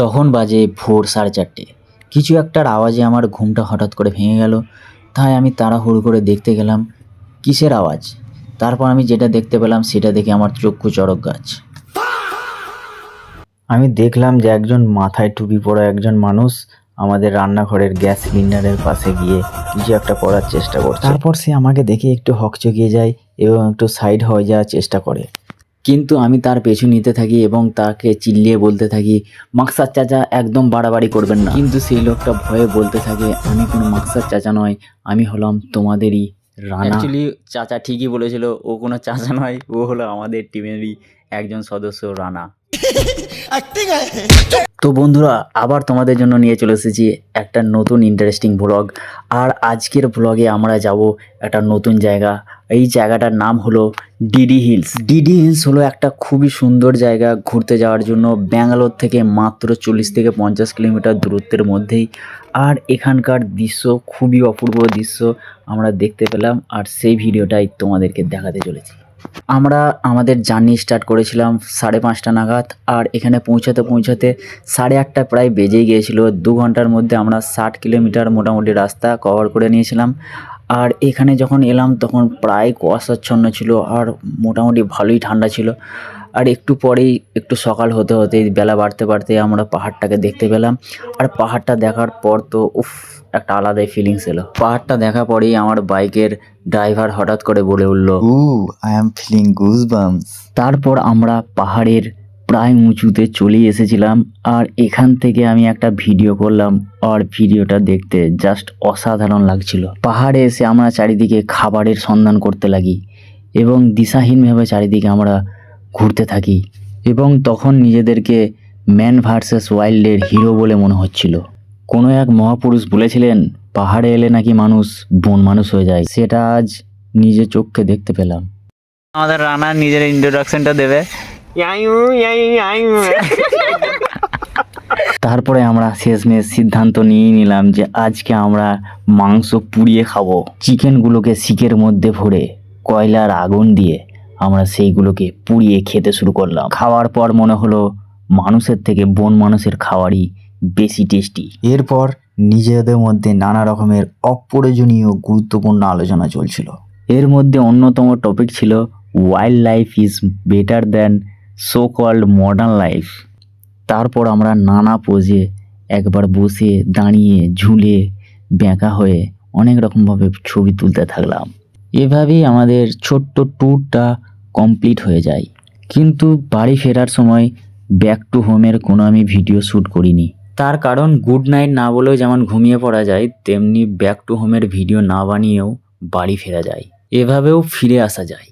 তখন বাজে ভোর 4:30। কিছু একটার আওয়াজে আমার ঘুমটা হঠাৎ করে ভেঙে গেল। তাই আমি তাড়াহুড়ো করে দেখতে গেলাম কিসের আওয়াজ। তারপর আমি যেটা দেখতে পেলাম সেটা দেখে আমার চক্ষু চড়ক গাছ। আমি দেখলাম যে একজন মাথায় টুপি পরা একজন মানুষ আমাদের রান্নাঘরের গ্যাস সিলিন্ডারের পাশে গিয়ে কিছু একটা করার চেষ্টা করছে। তারপর সে আমাকে দেখে একটু হকচকিয়ে যায় এবং একটু সাইড হয়ে যাওয়ার চেষ্টা করে, কিন্তু আমি তার পেছু নিতে থাকি এবং তাকে চিল্লিয়ে বলতে থাকি, মাকসাদ চাচা একদম বাড়াবাড়ি করবেন না। কিন্তু সেই লোকটা ভয়ে বলতে থাকে, আমি কোনো মাকসাদ চাচা নয়, আমি হলাম তোমাদেরই রানা। অ্যাকচুয়ালি চাচা ঠিকই বলেছিল, ও কোনো চাচা নয়, ও হলো আমাদের টিমেরই একজন সদস্য রানা। তো বন্ধুরা, আবার তোমাদের জন্য নিয়ে চলে এসেছি একটা নতুন ইন্টারেস্টিং ব্লগ। আর আজকের ব্লগে আমরা যাব একটা নতুন জায়গা। এই জায়গাটার নাম হলো ডিডি হিলস। ডিডি হিলস হলো একটা খুবই সুন্দর জায়গা ঘুরতে যাওয়ার জন্য, ব্যাঙ্গালোর থেকে মাত্র 40 থেকে 50 কিলোমিটার দূরত্বের মধ্যেই। আর এখানকার দৃশ্য খুবই অপূর্ব দৃশ্য আমরা দেখতে পেলাম, আর সেই ভিডিওটাই তোমাদেরকে দেখাতে চলেছি। আমরা আমাদের জার্নি স্টার্ট করেছিলাম 5:30 নাগাদ, আর এখানে পৌঁছাতে 8:30 প্রায় বেজেই গিয়েছিল। 2 ঘন্টার মধ্যে আমরা 60 কিলোমিটার মোটামুটি রাস্তা কভার করে নিয়েছিলাম। আর এখানে যখন এলাম তখন প্রায় কুয়াশাচ্ছন্ন ছিল, আর মোটামুটি ভালোই ঠান্ডা ছিল। আর একটু পরেই একটু সকাল হতে হতেই বেলা বাড়তে আমরা পাহাড়টাকে দেখতে পেলাম। আর পাহাড়টা দেখার পর তো একটা আলাদাই ফিলিংস এলো। পাহাড়টা দেখার পরেই আমার বাইকের ড্রাইভার হঠাৎ করে বলে উঠল, আই অ্যাম ফিলিং গুজবাম্পস। তারপর আমরা পাহাড়ের প্রায় উঁচুতে চলে এসেছিলাম, আর এখান থেকে আমি একটা ভিডিও করলাম। আর ভিডিওটা দেখতে জাস্ট অসাধারণ লাগছিল। পাহাড়ে এসে আমরা চারিদিকে খাবারের সন্ধান করতে লাগি এবং দিশাহীনভাবে চারিদিকে আমরা ঘুরতে থাকি, এবং তখন নিজেদেরকে ম্যান ভার্সেস ওয়াইল্ডের হিরো বলে মনে হচ্ছিল। কোনো এক মহাপুরুষ বলেছিলেন, পাহাড়ে এলে নাকি মানুষ বন মানুষ হয়ে যায়। সেটা আজ নিজে চোখে দেখতে পেলাম। আমাদের রানা নিজের ইন্ট্রোডাকশনটা দেবে। তারপরে আমরা শেষমেশ সিদ্ধান্ত নিয়ে নিলাম যে আজকে আমরা মাংস পুড়িয়ে খাবো। চিকেনগুলোকে শিকের মধ্যে ভরে কয়লার আগুন দিয়ে আমরা সেইগুলোকে পুড়িয়ে খেতে শুরু করলাম। খাওয়ার পর মনে হলো মানুষের থেকে বন মানুষের খাওয়ারই বেশি টেস্টি। এরপর নিজেদের মধ্যে নানা রকমের অপ্রয়োজনীয় গুরুত্বপূর্ণ আলোচনা চলছিল। এর মধ্যে অন্যতম টপিক ছিল wild life is better than so called modern life. তারপর আমরা নানা পোজে একবার বসে, দাঁড়িয়ে, ঝুলে, বেঁকা হয়ে অনেক রকমভাবে ছবি তুলতে থাকলাম। এভাবেই আমাদের ছোট্ট ট্যুরটা কমপ্লিট হয়ে যায়। কিন্তু বাড়ি ফেরার সময় ব্যাক টু হোমের কোনো আমি ভিডিও শ্যুট করিনি। তার কারণ গুড নাইট না বলেও যেমন ঘুমিয়ে পড়া যায়, তেমনি ব্যাক টু হোমের ভিডিও না বানিয়েও বাড়ি ফেরা যায়। এভাবেও ফিরে আসা যায়।